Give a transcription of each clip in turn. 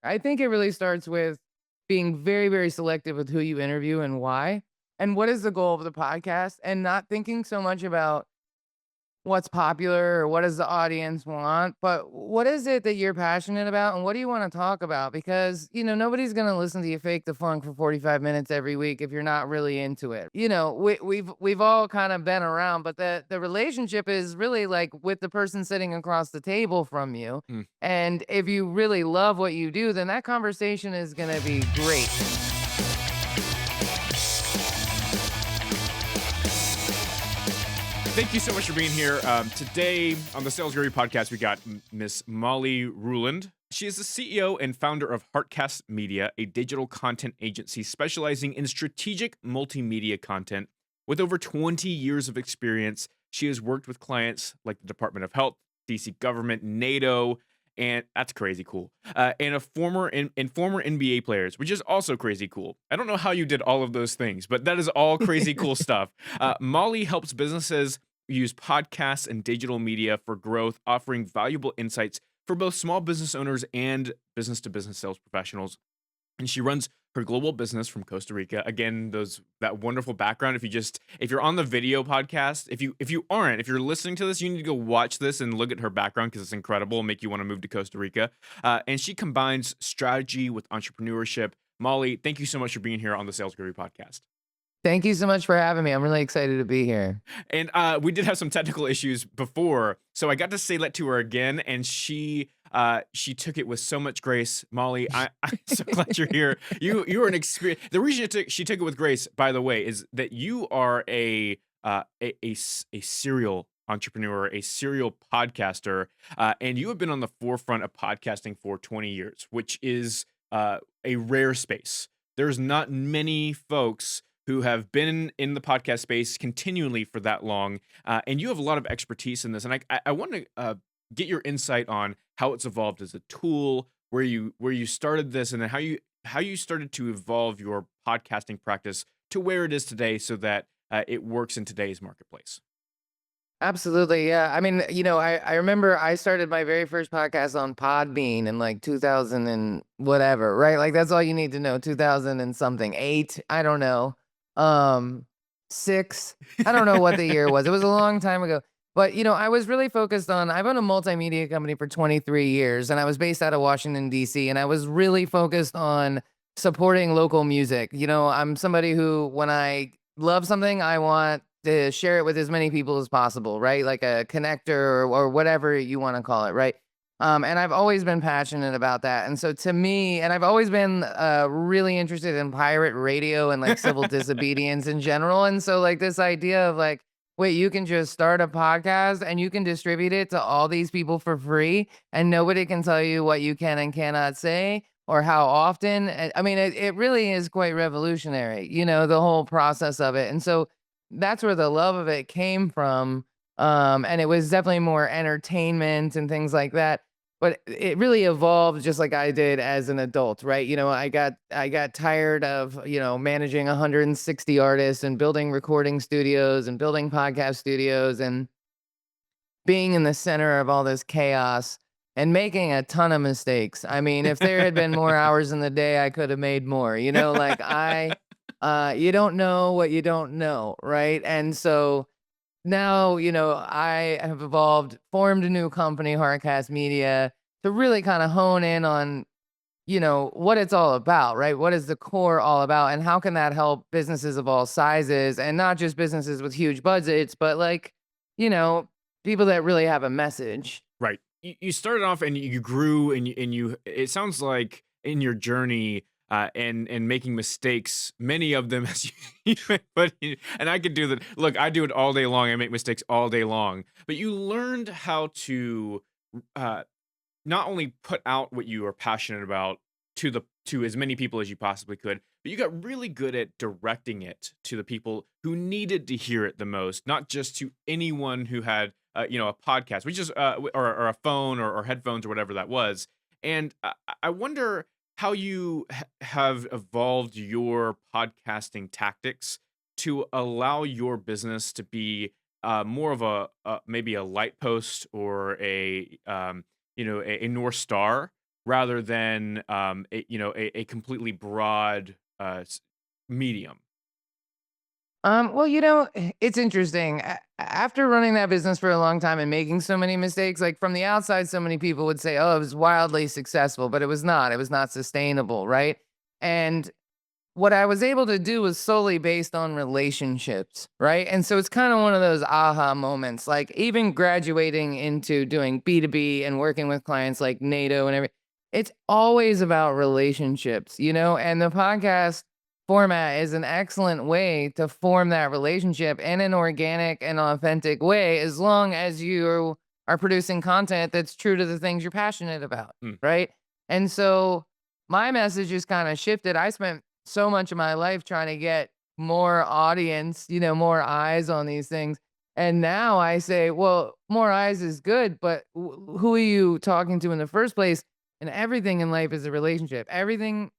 I think it really starts with being very, very selective with who you interview and why, and what is the goal of the podcast, and not thinking so much about what's popular or what does the audience want, but what is it that you're passionate about and what do you want to talk about? Because, nobody's going to listen to you fake the funk for 45 minutes every week if you're not really into it. We've all kind of been around, but the relationship is really like with the person sitting across the table from you. Mm. And if you really love what you do, then that conversation is going to be great. Thank you so much for being here. Today on the Sales Guru podcast, we got Miss Molly Ruland. She is the CEO and founder of Heartcast Media, a digital content agency specializing in strategic multimedia content. With over 20 years of experience, she has worked with clients like the Department of Health, DC government, NATO, and that's crazy cool. And former NBA players, which is also crazy cool. I don't know how you did all of those things, but that is all crazy cool stuff. Molly helps businesses use podcasts and digital media for growth, offering valuable insights for both small business owners and business to business sales professionals. And she runs her global business from Costa Rica. Again, that wonderful background. If you're on the video podcast, if you're listening to this, you need to go watch this and look at her background because it's incredible. Make you want to move to Costa Rica. And she combines strategy with entrepreneurship. Molly, thank you so much for being here on the Sales Guru podcast. Thank you so much for having me. I'm really excited to be here. And we did have some technical issues before, so I got to say that to her again, and she took it with so much grace. Molly, I'm so glad you're here. You are an experience. The reason she took it with grace, by the way, is that you are a serial entrepreneur, a serial podcaster, and you have been on the forefront of podcasting for 20 years, which is a rare space. There's not many folks who have been in the podcast space continually for that long, and you have a lot of expertise in this. And I want to get your insight on how it's evolved as a tool, where you started this, and then how you started to evolve your podcasting practice to where it is today, so that it works in today's marketplace. Absolutely, yeah. I mean, I remember I started my very first podcast on Podbean in like 2000 and whatever, right? Like that's all you need to know. 2000 and something, 8, I don't know. 6, I don't know what the year was. It was a long time ago. But, I was really focused on I've owned a multimedia company for 23 years and I was based out of Washington DC and I was really focused on supporting local music. I'm somebody who when I love something, I want to share it with as many people as possible, right? Like a connector or whatever you want to call it, right? And I've always been passionate about that. And so to me, and I've always been really interested in pirate radio and like civil disobedience in general. And so like this idea of like, wait, you can just start a podcast and you can distribute it to all these people for free and nobody can tell you what you can and cannot say or how often. I mean, it really is quite revolutionary, the whole process of it. And so that's where the love of it came from. And it was definitely more entertainment and things like that. But it really evolved just like I did as an adult, right? I got tired of, managing 160 artists and building recording studios and building podcast studios and being in the center of all this chaos and making a ton of mistakes. I mean, if there had been more hours in the day, I could have made more. You don't know what you don't know, right? And so now, I have formed a new company, Hardcast Media, to really kind of hone in on, what it's all about, right? What is the core all about? And how can that help businesses of all sizes and not just businesses with huge budgets, but like, you know, people that really have a message. Right. You started off and you grew and it sounds like in your journey and making mistakes, many of them as and I could do that. Look, I do it all day long. I make mistakes all day long. But you learned how to uh not only put out what you are passionate about to as many people as you possibly could, but you got really good at directing it to the people who needed to hear it the most, not just to anyone who had a podcast, which is or a phone or headphones or whatever that was. And I wonder how you have evolved your podcasting tactics to allow your business to be more of maybe a light post or a North Star rather than a completely broad medium. Well, it's interesting. After running that business for a long time and making so many mistakes, like from the outside, so many people would say, "Oh, it was wildly successful," but it was not. It was not sustainable, right? And what I was able to do was solely based on relationships, right? And so it's kind of one of those aha moments, like even graduating into doing B2B and working with clients like NATO and everything. It's always about relationships, and the podcast format is an excellent way to form that relationship in an organic and authentic way, as long as you are producing content that's true to the things you're passionate about, Mm. right? And so my message is kind of shifted. I spent so much of my life trying to get more audience, more eyes on these things. And now I say, well, more eyes is good, but who are you talking to in the first place? And everything in life is a relationship. Everything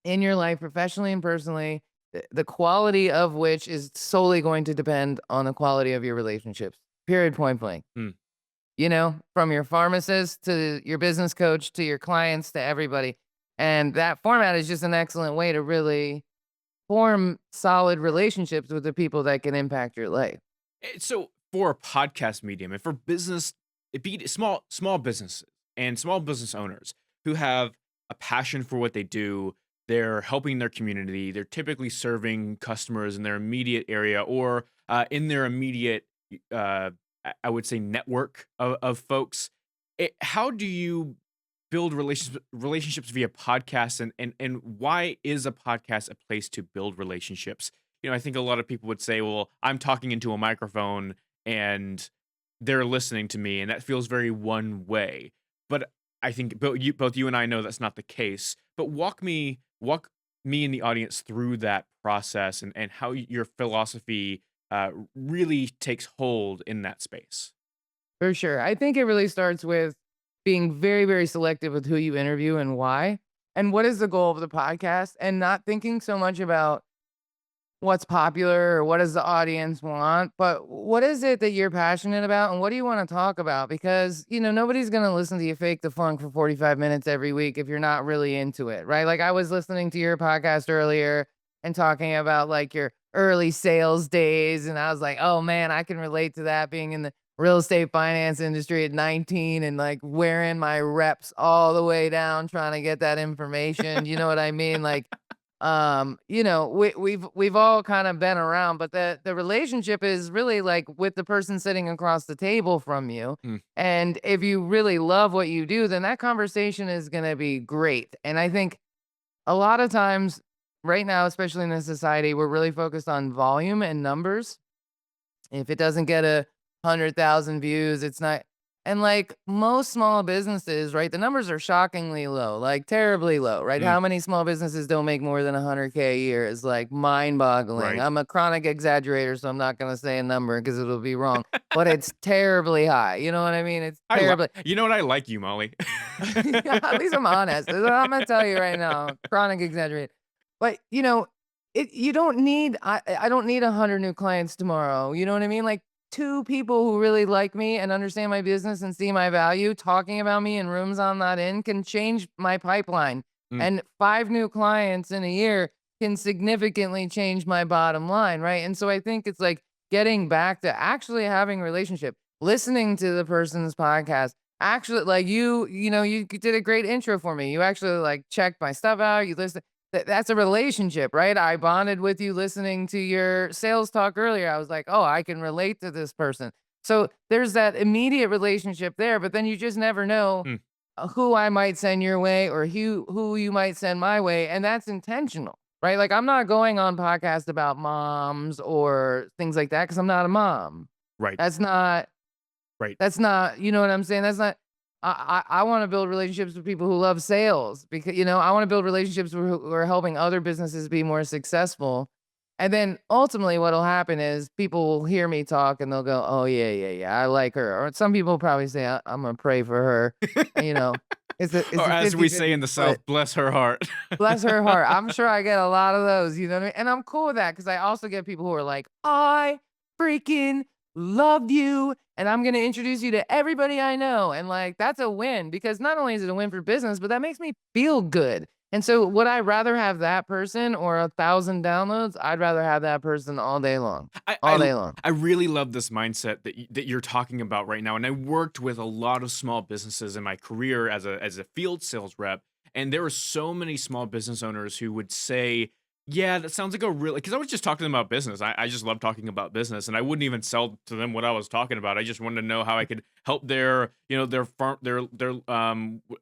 in your life, professionally and personally, the quality of which is solely going to depend on the quality of your relationships. Period, point blank. Mm. From your pharmacist to your business coach to your clients to everybody. And that format is just an excellent way to really form solid relationships with the people that can impact your life. So for a podcast medium and for business, it be small businesses and small business owners who have a passion for what they do, they're helping their community. They're typically serving customers in their immediate area or in their immediate, I would say, network of folks. How do you build relationships via podcasts, and why is a podcast a place to build relationships? I think a lot of people would say, well, I'm talking into a microphone and they're listening to me, and that feels very one way. But I think both you and I know that's not the case. But walk me and the audience through that process, and how your philosophy really takes hold in that space. For sure. I think it really starts with being very, very selective with who you interview and why. And what is the goal of the podcast? And not thinking so much about what's popular or what does the audience want, but what is it that you're passionate about and what do you want to talk about? Because, nobody's going to listen to you fake the funk for 45 minutes every week if you're not really into it, right? Like I was listening to your podcast earlier and talking about like your early sales days. And I was like, oh man, I can relate to that being in the real estate finance industry at 19 and like wearing my reps all the way down trying to get that information. You know what I mean? Like, we've all kind of been around, but the relationship is really like with the person sitting across the table from you. Mm. And if you really love what you do, then that conversation is going to be great. And I think a lot of times right now, especially in this society, we're really focused on volume and numbers. If it doesn't get 100,000 views, it's not. And like most small businesses, right? The numbers are shockingly low, like terribly low, right? Mm. How many small businesses don't make more than 100K a year is like mind-boggling. Right. I'm a chronic exagerator, so I'm not going to say a number because it'll be wrong, but it's terribly high. You know what I mean? It's terribly. You know what? I like you, Molly. At least I'm honest. That's what I'm gonna tell you right now. Chronic exaggerate. But you don't need I don't need 100 new clients tomorrow. You know what I mean? Like two people who really like me and understand my business and see my value talking about me in rooms I'm not in can change my pipeline. Mm. And five new clients in a year can significantly change my bottom line, right? And so I think it's like getting back to actually having a relationship, listening to the person's podcast. Actually, like you did a great intro for me. You actually like checked my stuff out. You listen. That's a relationship, right? I bonded with you listening to your sales talk earlier. I was like, oh, I can relate to this person. So there's that immediate relationship there, but then you just never know Mm. who I might send your way or who you might send my way, and that's intentional, right? Like I'm not going on podcasts about moms or things like that because I'm not a mom. Right. That's not Right. that's not, you know what I'm saying? That's not. I want to build relationships with people who love sales because I want to build relationships who are helping other businesses be more successful. And then ultimately, what'll happen is people will hear me talk and they'll go, "Oh yeah, yeah, yeah, I like her." Or some people probably say, "I'm gonna pray for her." And, it's Or a as we 50-50 say in the split. South, bless her heart. Bless her heart. I'm sure I get a lot of those. You know what I mean? And I'm cool with that because I also get people who are like, "I freaking love you, and I'm gonna introduce you to everybody I know. And like that's a win because not only is it a win for business, but that makes me feel good. And so would I rather have that person or 1,000 downloads? I'd rather have that person all day long. I All I day long. I really love this mindset that you're talking about right now, and I worked with a lot of small businesses in my career as a field sales rep, and there were so many small business owners who would say, "Yeah, that sounds like a really," because I was just talking to them about business. I just love talking about business, and I wouldn't even sell to them what I was talking about. I just wanted to know how I could help their, their farm, their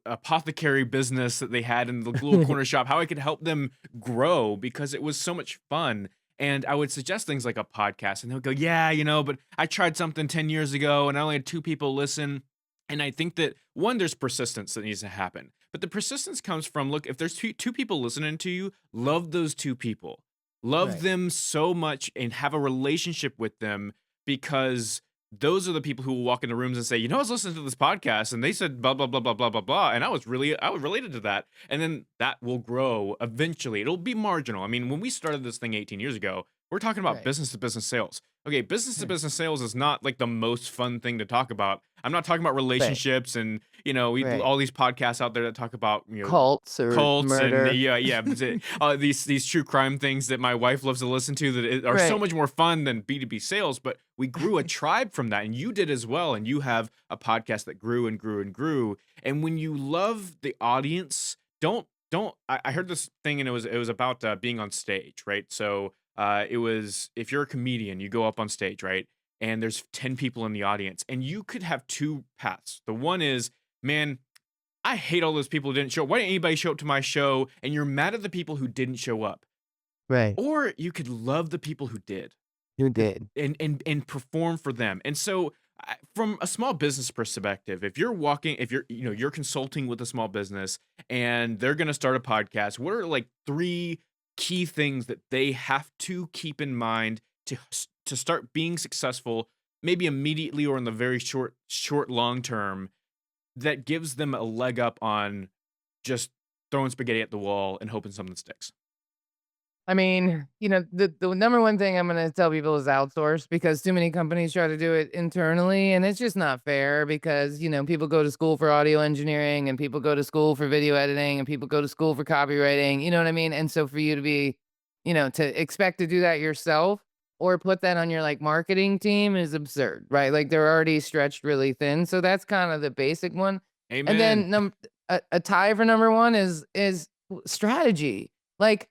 apothecary business that they had in the little corner shop, how I could help them grow because it was so much fun. And I would suggest things like a podcast, and they'll go, "Yeah, but I tried something 10 years ago and I only had 2 people listen." And I think that one, there's persistence that needs to happen. But the persistence comes from, look, if there's two people listening to you, love those 2 people. Love Right. them so much and have a relationship with them, because those are the people who will walk into rooms and say, I was listening to this podcast and they said blah, blah, blah, blah, blah, blah, blah. And I was related to that. And then that will grow eventually. It'll be marginal. I mean, when we started this thing 18 years ago, we're talking about Right. business to business sales. Okay, business to business sales is not like the most fun thing to talk about. I'm not talking about Right. relationships and, Right. all these podcasts out there that talk about, Cults or cults and murder. these true crime things that my wife loves to listen to that are so Right. much more fun than B2B sales. But we grew a tribe from that, and you did as well. And you have a podcast that grew and grew and grew. And when you love the audience, don't. I heard this thing, and it was about being on stage, right? So it was, if you're a comedian, you go up on stage, right? And there's 10 people in the audience, and you could have two paths. The one is, man, I hate all those people who didn't show up. Why didn't anybody show up to my show? And you're mad at the people who didn't show up. Right. Or you could love the people who did, You and did. perform for them. And so, from a small business perspective, if you're consulting with a small business and they're going to start a podcast, what are like 3 key things that they have to keep in mind to start being successful, maybe immediately or in the very short long term, that gives them a leg up on just throwing spaghetti at the wall and hoping something sticks? I mean, the number one thing I'm gonna tell people is outsource because too many companies try to do it internally, and it's just not fair because, people go to school for audio engineering and people go to school for video editing and people go to school for copywriting, you know what I mean? And so for you to be, to expect to do that yourself or put that on your like marketing team is absurd, right? Like they're already stretched really thin. So that's kind of the basic one. And Amen. then a tie for number one is strategy. Like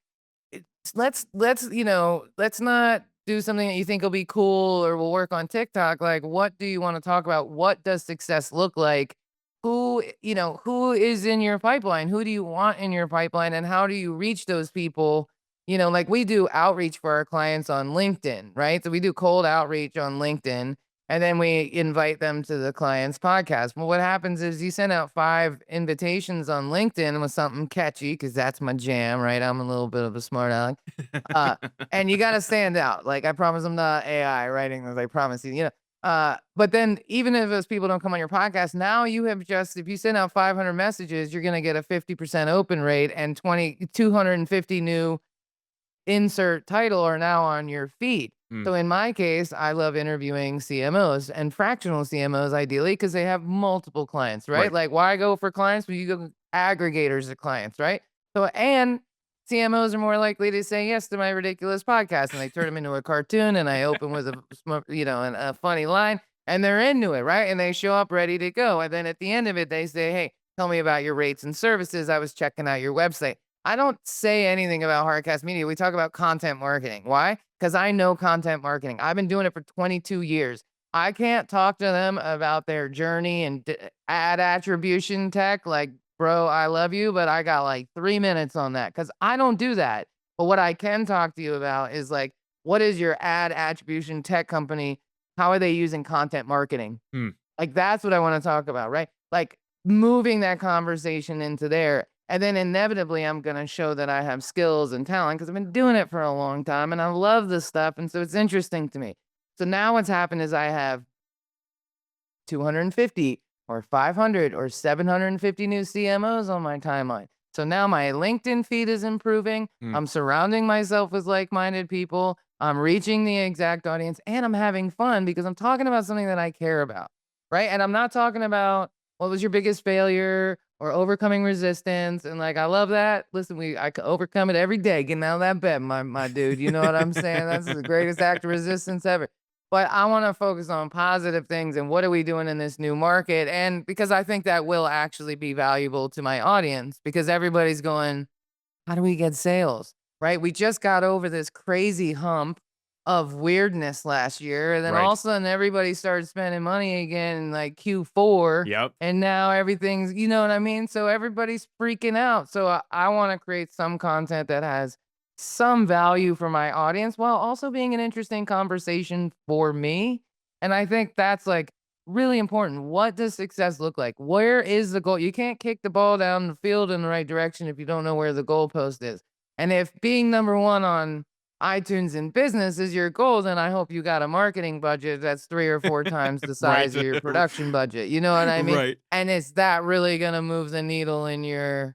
let's not do something that you think will be cool or will work on TikTok. Like, what do you want to talk about? What does success look like? Who is in your pipeline? Who do you want in your pipeline? And how do you reach those people? Like we do outreach for our clients on LinkedIn, right? So we do cold outreach on LinkedIn and then we invite them to the client's podcast. Well, what happens is you send out 5 invitations on LinkedIn with something catchy because that's my jam, right? I'm a little bit of a smart aleck. Uh, and you gotta stand out. Like, I promise I'm not AI writing this, I promise you, but then even if those people don't come on your podcast, now you have just if you send out 500 messages, you're gonna get a 50% open rate and 250 new insert title are now on your feed. Mm, So in my case, I love interviewing CMOs and fractional CMOs ideally because they have multiple clients, right? right. Like why go for clients when you go aggregators of clients, right? So and CMOs are more likely to say yes to my ridiculous podcast and they turn them into a cartoon and I open with a funny line and they're into it, right? And they show up ready to go. And then at the end of it, they say, "Hey, tell me about your rates and services. I was checking out your website." I don't say anything about Hardcast Media. We talk about content marketing. Why? Because I know content marketing. I've been doing it for 22 years. I can't talk to them about their journey and ad attribution tech. Like, bro, I love you, but I got like 3 minutes on that because I don't do that. But what I can talk to you about is like, what is your ad attribution tech company? How are they using content marketing? Hmm. Like, that's what I wanna talk about, right? Like, moving that conversation into there, and then inevitably, I'm gonna show that I have skills and talent because 'cause I've been doing it for a long time, and I love this stuff, and so it's interesting to me. So now what's happened is I have 250 or 500 or 750 new CMOs on my timeline. So now my LinkedIn feed is improving. Mm. I'm surrounding myself with like-minded people. I'm reaching the exact audience, and I'm having fun because I'm talking about something that I care about, right? And I'm not talking about what was your biggest failure or overcoming resistance. And like, I love that. Listen, I could overcome it every day, getting out of that bed, my dude. You know what I'm saying? That's the greatest act of resistance ever. But I want to focus on positive things and what are we doing in this new market? And because I think that will actually be valuable to my audience because everybody's going, how do we get sales? Right? We just got over this crazy hump of weirdness last year. And then all Right. of a sudden everybody started spending money again in like Q4. Yep. And now everything's, you know what I mean? So everybody's freaking out. So I want to create some content that has some value for my audience while also being an interesting conversation for me. And I think that's like really important. What does success look like? Where is the goal? You can't kick the ball down the field in the right direction if you don't know where the goalpost is. And if being number one on iTunes in business is your goal, then I hope you got a marketing budget that's 3 or 4 times the Right. size of your production budget. You know what I mean? Right. And is that really gonna move the needle in your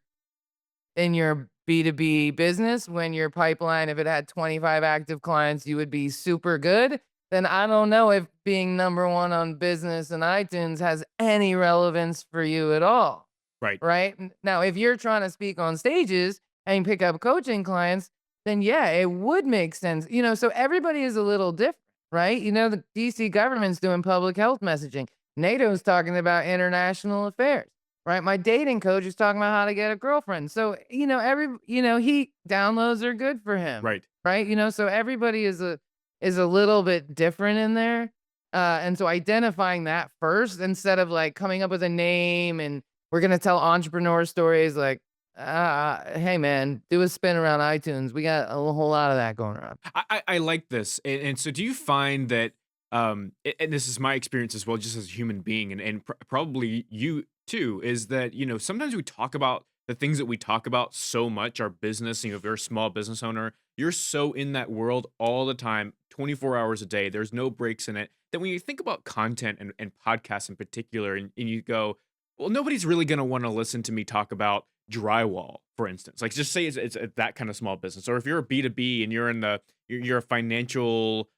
B2B business when your pipeline, if it had 25 active clients, you would be super good, then I don't know if being number 1 on business and iTunes has any relevance for you at all, Right. right? Now, if you're trying to speak on stages and pick up coaching clients, then yeah, it would make sense. So everybody is a little different, right? The DC government's doing public health messaging. NATO's talking about international affairs. Right, my dating coach is talking about how to get a girlfriend. So, he downloads are good for him, Right. right? So everybody is a little bit different in there. And so identifying that first instead of like coming up with a name and we're gonna tell entrepreneur stories like, hey man, do a spin around iTunes. We got a whole lot of that going around. I like this. And so do you find that and this is my experience as well, just as a human being, and probably you too, is that, sometimes we talk about the things that we talk about so much, our business, if you're a small business owner, you're so in that world all the time, 24 hours a day, there's no breaks in it. That when you think about content and podcasts in particular, and you go, well, nobody's really going to want to listen to me talk about drywall, for instance. Like, just say it's that kind of small business, or if you're a B2B and you're a financial,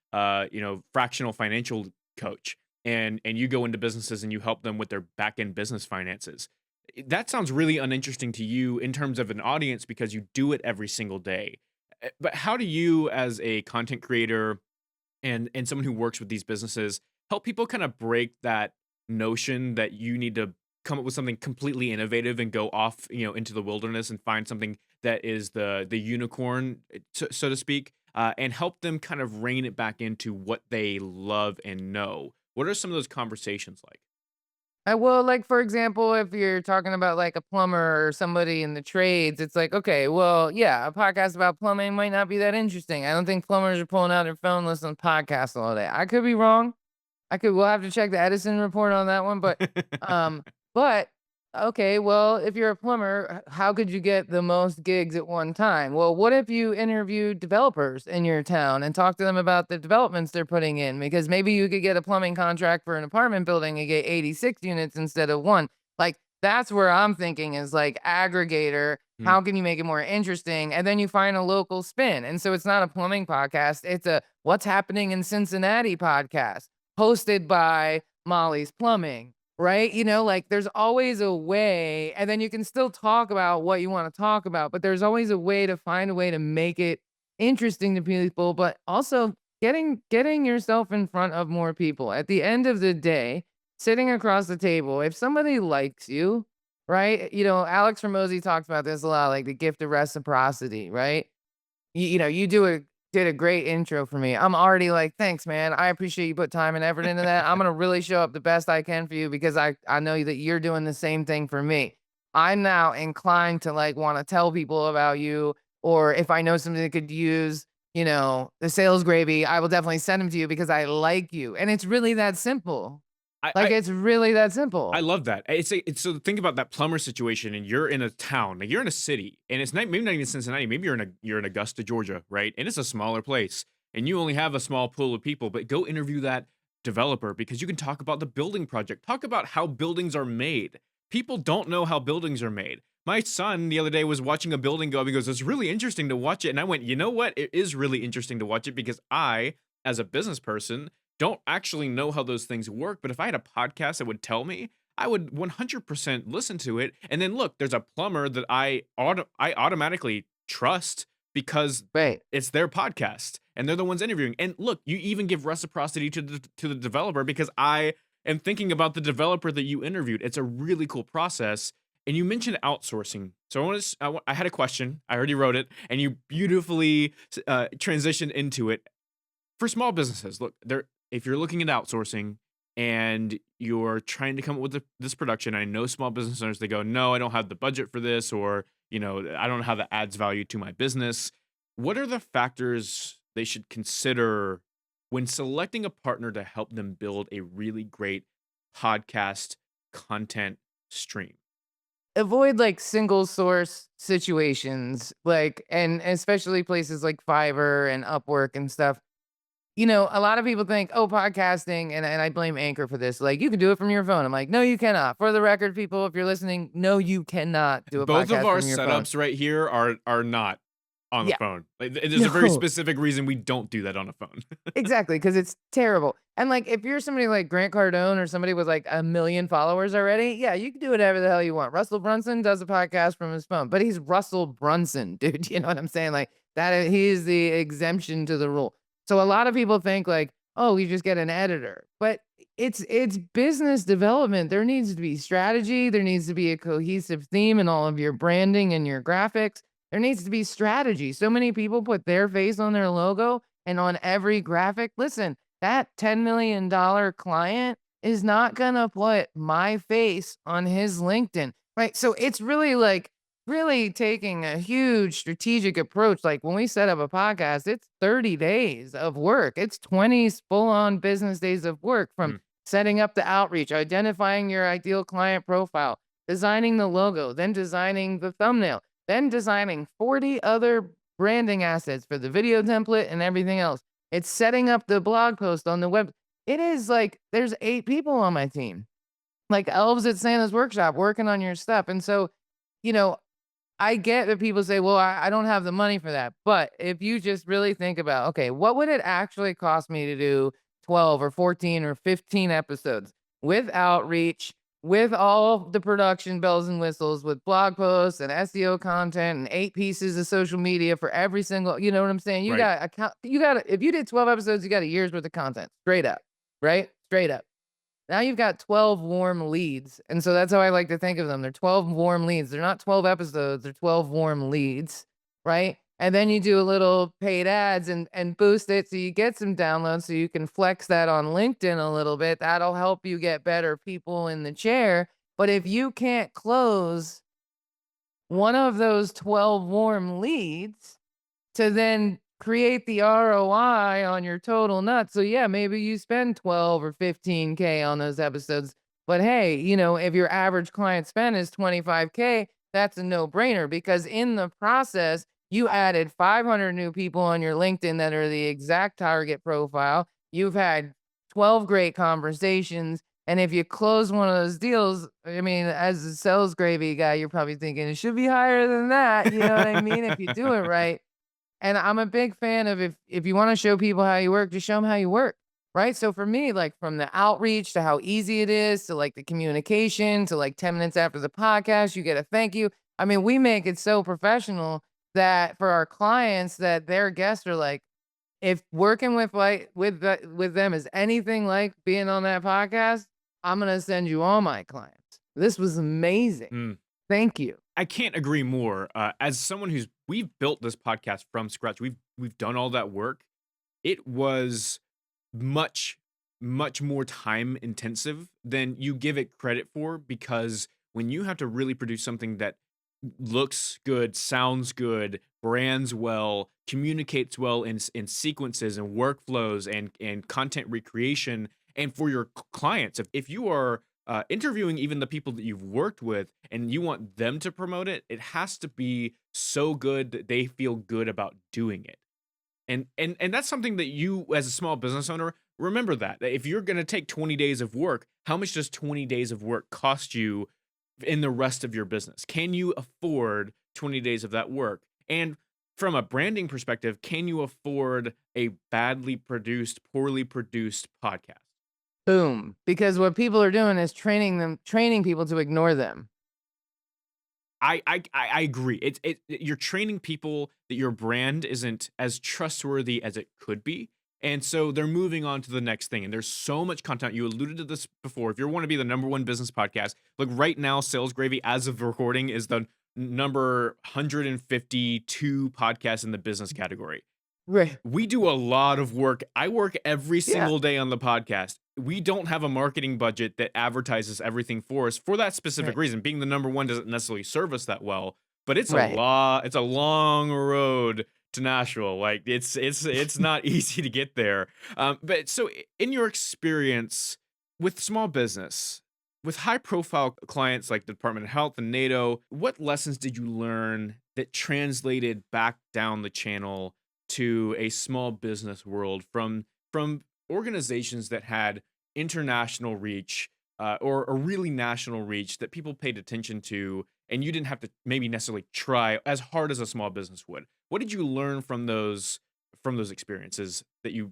fractional financial coach, and you go into businesses and you help them with their back end business finances. That sounds really uninteresting to you in terms of an audience because you do it every single day. But how do you, as a content creator and someone who works with these businesses, help people kind of break that notion that you need to come up with something completely innovative and go off, into the wilderness and find something that is the unicorn, so to speak, and help them kind of rein it back into what they love and know? What are some of those conversations like? Well, like for example, if you're talking about like a plumber or somebody in the trades, it's like, okay, well, yeah, a podcast about plumbing might not be that interesting. I don't think plumbers are pulling out their phone listening to podcasts all day. I could be wrong. We'll have to check the Edison report on that one, um, but okay, well, if you're a plumber, how could you get the most gigs at one time? Well, what if you interviewed developers in your town and talk to them about the developments they're putting in? Because maybe you could get a plumbing contract for an apartment building and get 86 units instead of one. Like that's where I'm thinking is like aggregator. Hmm. How can you make it more interesting? And then you find a local spin. And so it's not a plumbing podcast. It's a what's happening in Cincinnati podcast hosted by Molly's Plumbing, right? Like there's always a way, and then you can still talk about what you want to talk about, but there's always a way to find a way to make it interesting to people, but also getting yourself in front of more people. At the end of the day, sitting across the table, if somebody likes you, right? Alex Ramosi talks about this a lot, like the gift of reciprocity, right? You did a great intro for me. I'm already like, thanks, man. I appreciate you put time and effort into that. I'm gonna really show up the best I can for you because I know that you're doing the same thing for me. I'm now inclined to like want to tell people about you, or if I know somebody that could use, the sales gravy, I will definitely send them to you because I like you. And it's really that simple. I, Like I it's really that I simple. love that. It's so think about that plumber situation, and you're in a town, like you're in a city, and it's not maybe not even Cincinnati, maybe you're in Augusta, Georgia, right? And it's a smaller place, and you only have a small pool of people, but go interview that developer because you can talk about the building project, talk about how buildings are made. People don't know how buildings are made, My son the other day was watching a building go up. He goes, "It's really interesting to watch it." And I went, "You know what? It is really interesting to watch it because I, as a business person, don't actually know how those things work. But if I had a podcast that would tell me, I would 100% listen to it. And then look, there's a plumber that I automatically trust because Right. it's their podcast and they're the ones interviewing. And look, you even give reciprocity to the developer because I am thinking about the developer that you interviewed. It's a really cool process. And you mentioned outsourcing. So I had a question. I already wrote it, and you beautifully transitioned into it for small businesses. Look, there if you're looking at outsourcing and you're trying to come up with this production, I know small business owners, they go, "No, I don't have the budget for this," or, "I don't know how that adds value to my business." What are the factors they should consider when selecting a partner to help them build a really great podcast content stream? Avoid like single source situations, like, and especially places like Fiverr and Upwork and stuff. A lot of people think, oh, podcasting, and I blame Anchor for this. Like, you can do it from your phone. I'm like, no, you cannot. For the record, people, if you're listening, no, you cannot do a Both of podcast our from your phone. setups right here are not on the Yeah, phone. Like, there's a very no. specific reason we don't do that on a phone. Exactly, because it's terrible. And, like, if you're somebody like Grant Cardone or somebody with, like, 1,000,000 followers already, yeah, you can do whatever the hell you want. Russell Brunson does a podcast from his phone, but he's Russell Brunson, dude, you know what I'm saying? Like, he is the exemption to the rule. So a lot of people think, like, "Oh, you just get an editor," but it's business development. There needs to be strategy, there needs to be a cohesive theme in all of your branding and your graphics. There needs to be strategy. So many people put their face on their logo and on every graphic. Listen, that $10 million client is not gonna put my face on his LinkedIn, right? So it's really like really taking a huge strategic approach. Like when we set up a podcast, it's 30 days of work. It's 20 full-on business days of work from Mm, setting up the outreach, identifying your ideal client profile, designing the logo, then designing the thumbnail, then designing 40 other branding assets for the video template and everything else. It's setting up the blog post on the web. It is like there's 8 people on my team, like elves at Santa's workshop working on your stuff. And so, you know, I get that people say, well, I don't have the money for that. But if you just really think about, okay, what would it actually cost me to do 12 or 14 or 15 episodes with outreach, with all the production bells and whistles, with blog posts and SEO content and 8 pieces of social media for every single, you know what I'm saying? right. You got, if you did 12 episodes, you got a year's worth of content straight up, right? Straight up. Now you've got 12 warm leads, and so that's how I like to think of them. They're 12 warm leads. They're not 12 episodes, they're 12 warm leads, right? And then you do a little paid ads and boost it so you get some downloads so you can flex that on LinkedIn a little bit. That'll help you get better people in the chair. But if you can't close one of those 12 warm leads to then create the ROI on your total nut. So yeah, maybe you spend 12 or 15K on those episodes. But hey, if your average client spend is 25K, that's a no-brainer because in the process, you added 500 new people on your LinkedIn that are the exact target profile. You've had 12 great conversations. And if you close one of those deals, I mean, as a sales gravy guy, you're probably thinking it should be higher than that. You know what I mean? If you do it right. And I'm a big fan of if you wanna show people how you work, just show them how you work, right? So for me, like, from the outreach to how easy it is to, like, the communication to, like, 10 minutes after the podcast, you get a thank you. I mean, we make it so professional that for our clients that their guests are like, "If working with, like, with them is anything like being on that podcast, I'm gonna send you all my clients. This was amazing. Mm. Thank you." I can't agree more. As someone we've built this podcast from scratch. We've done all that work. It was much, much more time intensive than you give it credit for because when you have to really produce something that looks good, sounds good, brands well, communicates well in sequences and workflows and content recreation, and for your clients, if you are interviewing even the people that you've worked with and you want them to promote it, it has to be so good that they feel good about doing it. And that's something that you as a small business owner, remember that if you're going to take 20 days of work, how much does 20 days of work cost you in the rest of your business? Can you afford 20 days of that work? And from a branding perspective, can you afford a badly produced, poorly produced podcast? Boom. Because what people are doing is training people to ignore them. I agree. You're training people that your brand isn't as trustworthy as it could be. And so they're moving on to the next thing. And there's so much content. You alluded to this before. If you want to be the number one business podcast, look, right now, Sales Gravy, as of recording, is the number 152 podcast in the business category. Right. We do a lot of work. I work every Yeah. single day on the podcast. We don't have a marketing budget that advertises everything for us for that specific Right. reason. Being the number one doesn't necessarily serve us that well, but Right. it's a long road to Nashville. Like it's not easy to get there. But so in your experience with small business, with high profile clients like the Department of Health and NATO, what lessons did you learn that translated back down the channel to a small business world from organizations that had international reach, or a really national reach that people paid attention to, and you didn't have to maybe necessarily try as hard as a small business would? What did you learn from those experiences that you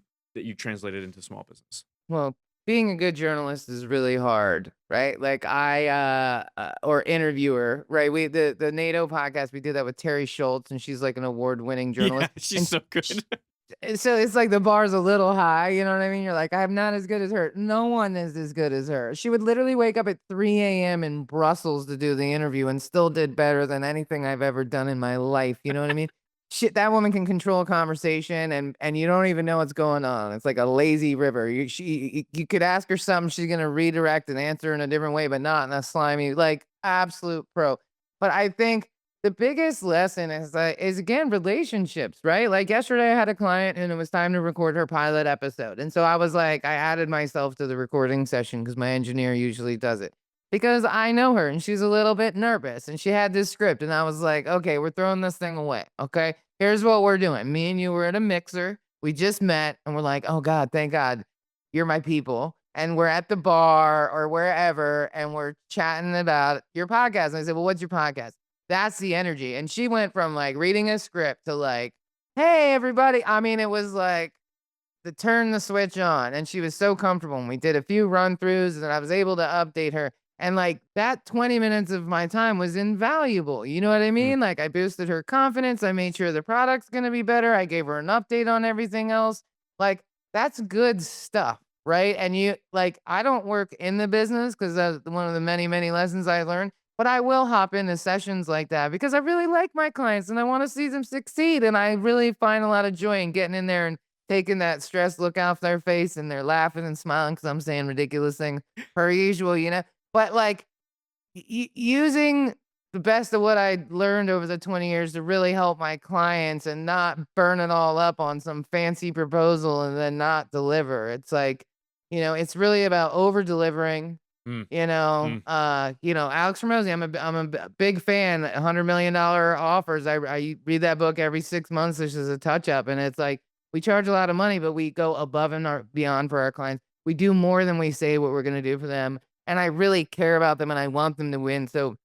translated into small business? Well, being a good journalist is really hard, right? Like or interviewer, right? The NATO podcast, we did that with Terry Schultz, and she's like an award-winning Yeah, journalist. she's And so sh good. so it's like the bar's a little high, you know what I mean? You're like, "I'm not as good as her." No one is as good as her. She would literally wake up at 3 AM in Brussels to do the interview and still did better than anything I've ever done in my life, you know what I mean? Shit, that woman can control a conversation, and you don't even know what's going on. It's like a lazy river. You could ask her something, she's gonna redirect and answer in a different way, but not in a slimy, like, absolute pro. But I think the biggest lesson is again relationships, right? Like yesterday, I had a client and it was time to record her pilot episode, and so I was like, I added myself to the recording session because my engineer usually does it because I know her and she's a little bit nervous and she had this script, and I was like, okay, we're throwing this thing away. Okay, here's what we're doing. Me and you were at a mixer. We just met, and we're like, oh God, thank God, you're my people. And we're at the bar or wherever, and we're chatting about your podcast. And I said, well, what's your podcast? That's the energy. And she went from like reading a script to like, hey, everybody. I mean, it was like to turn the switch on. And she was so comfortable. And we did a few run throughs and I was able to update her. And like that 20 minutes of my time was invaluable. You know what I Mm, mean? Like I boosted her confidence. I made sure the product's going to be better. I gave her an update on everything else. Like that's good stuff. Right. And you like, I don't work in the business because that's one of the many, many lessons I learned, but I will hop into sessions like that because I really like my clients and I want to see them succeed. And I really find a lot of joy in getting in there and taking that stressed look off their face and they're laughing and smiling because I'm saying ridiculous things per usual, you know? But like using the best of what I learned over the 20 years to really help my clients and not burn it all up on some fancy proposal and then not deliver. It's like, it's really about over delivering. mm, mm. Alex Ramosi, I'm a big fan. $100 million offers. I read that book every 6 months. This is a touch up, and it's like we charge a lot of money, but we go above and beyond for our clients. We do more than we say what we're going to do for them, and I really care about them, and I want them to win. So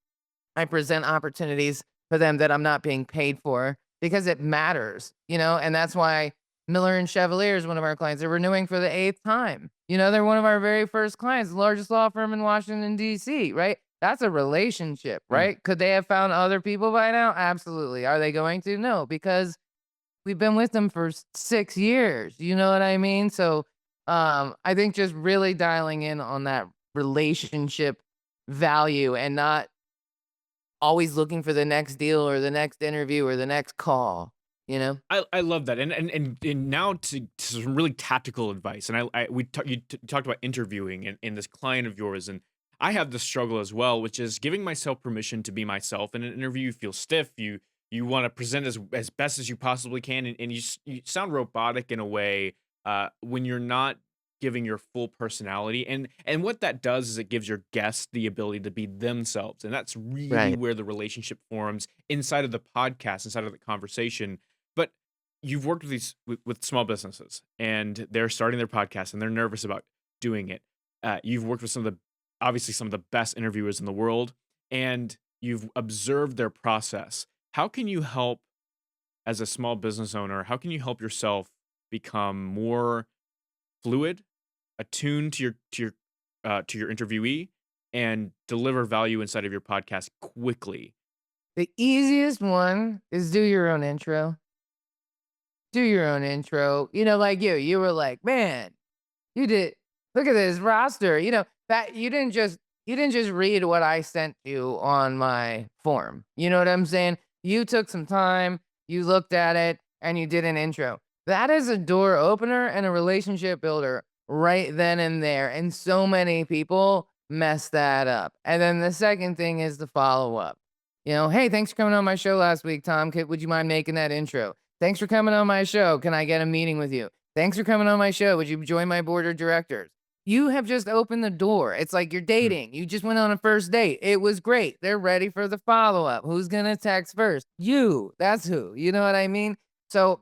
I present opportunities for them that I'm not being paid for because it matters, and that's why Miller and Chevalier is one of our clients. They're renewing for the eighth time. They're one of our very first clients, the largest law firm in Washington, D.C., right? That's a relationship, Mm. right? Could they have found other people by now? Absolutely. Are they going to? No, because we've been with them for 6 years. You know what I mean? So I think just really dialing in on that relationship value and not always looking for the next deal or the next interview or the next call, you know? I love that, and now to some really tactical advice, and you talked about interviewing and this client of yours, and I have this struggle as well, which is giving myself permission to be myself in an interview. You feel stiff, you want to present as best as you possibly can, and you sound robotic in a way when you're not giving your full personality, and what that does is it gives your guests the ability to be themselves, and that's really Right. where the relationship forms inside of the podcast, inside of the conversation. But you've worked with with small businesses, and they're starting their podcast, and they're nervous about doing it. You've worked with some of the obviously some of the best interviewers in the world. and you've observed their process. How can you help as a small business owner? How can you help yourself become more fluid, attuned to your interviewee, and deliver value inside of your podcast quickly? The easiest one is do your own intro. Do your own intro. Like you were like, man, you did look at this roster. That you didn't just read what I sent you on my form. You know what I'm saying? You took some time, you looked at it, and you did an intro. That is a door opener and a relationship builder right then and there. And so many people mess that up. And then the second thing is the follow up. Hey, thanks for coming on my show last week, Tom. Would you mind making that intro? Thanks for coming on my show. Can I get a meeting with you? Thanks for coming on my show. Would you join my board of directors? You have just opened the door. It's like you're Mm, dating. You just went on a first date. It was great. They're ready for the follow up. Who's going to text first? You. That's who. You know what I mean? So,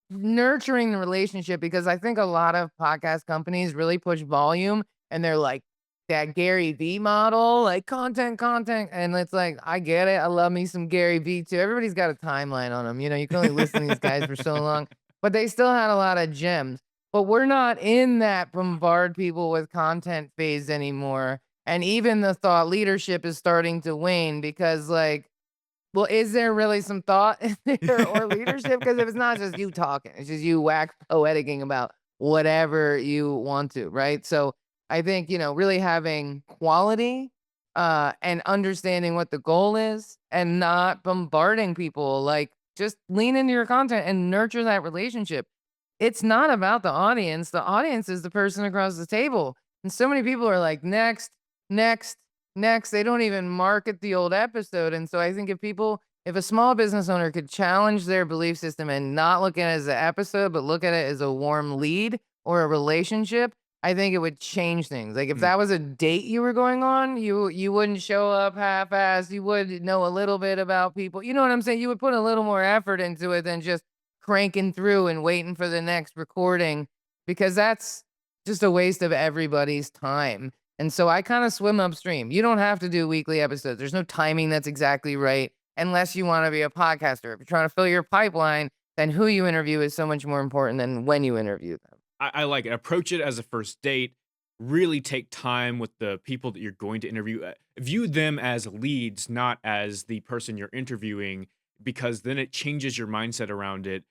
nurturing the relationship, because I think a lot of podcast companies really push volume and they're like that Gary V model, like content, content. And it's like, I get it. I love me some Gary V too. Everybody's got a timeline on them. You can only listen to these guys for so long, but they still had a lot of gems. But we're not in that bombard people with content phase anymore. And even the thought leadership is starting to wane because, like, well, is there really some thought in there or leadership? Because if it's not just you talking, it's just you wax poeticking about whatever you want to, right? So I think, really having quality and understanding what the goal is and not bombarding people, like just lean into your content and nurture that relationship. It's not about the audience. The audience is the person across the table. And so many people are like, next, next, next. They don't even market the old episode. And so I think if a small business owner could challenge their belief system and not look at it as an episode, but look at it as a warm lead or a relationship, I think it would change things. Like if mm. that was a date you were going on, you wouldn't show up half-assed. You would know a little bit about people. You know what I'm saying? You would put a little more effort into it than just cranking through and waiting for the next recording, because that's just a waste of everybody's time. And so I kind of swim upstream. You don't have to do weekly episodes. There's no timing that's exactly right unless you want to be a podcaster. If you're trying to fill your pipeline, then who you interview is so much more important than when you interview them. I like it. Approach it as a first date. Really take time with the people that you're going to interview. View them as leads, not as the person you're interviewing, because then it changes your mindset around it.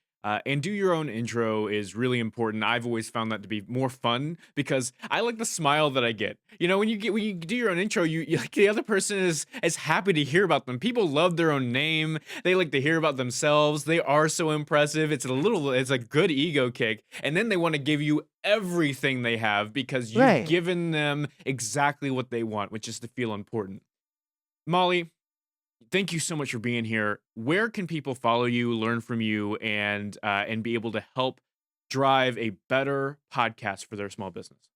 And do your own intro is really important. I've always found that to be more fun because I like the smile that I get. When you do your own intro, you like the other person is happy to hear about them. People love their own name. They like to hear about themselves. They are so impressive. It's a good ego kick. And then they want to give you everything they have because you've Right. given them exactly what they want, which is to feel important. Molly, thank you so much for being here. Where can people follow you, learn from you, and be able to help drive a better podcast for their small business?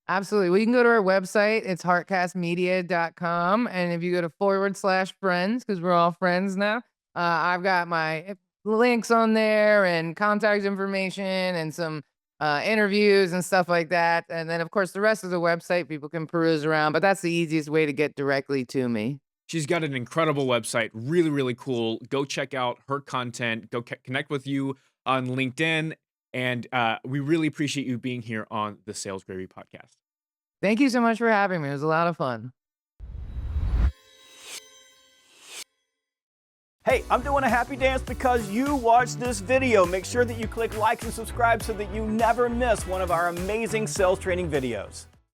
Absolutely. Well, you can go to our website. It's heartcastmedia.com. And if you go to /friends, because we're all friends now, I've got my links on there and contact information and some interviews and stuff like that. And then, of course, the rest of the website people can peruse around, but that's the easiest way to get directly to me. She's got an incredible website, really, really cool. Go check out her content. Go connect with you on LinkedIn. And we really appreciate you being here on the Sales Gravy podcast. Thank you so much for having me. It was a lot of fun. Hey, I'm doing a happy dance because you watched this video. Make sure that you click like and subscribe so that you never miss one of our amazing sales training videos.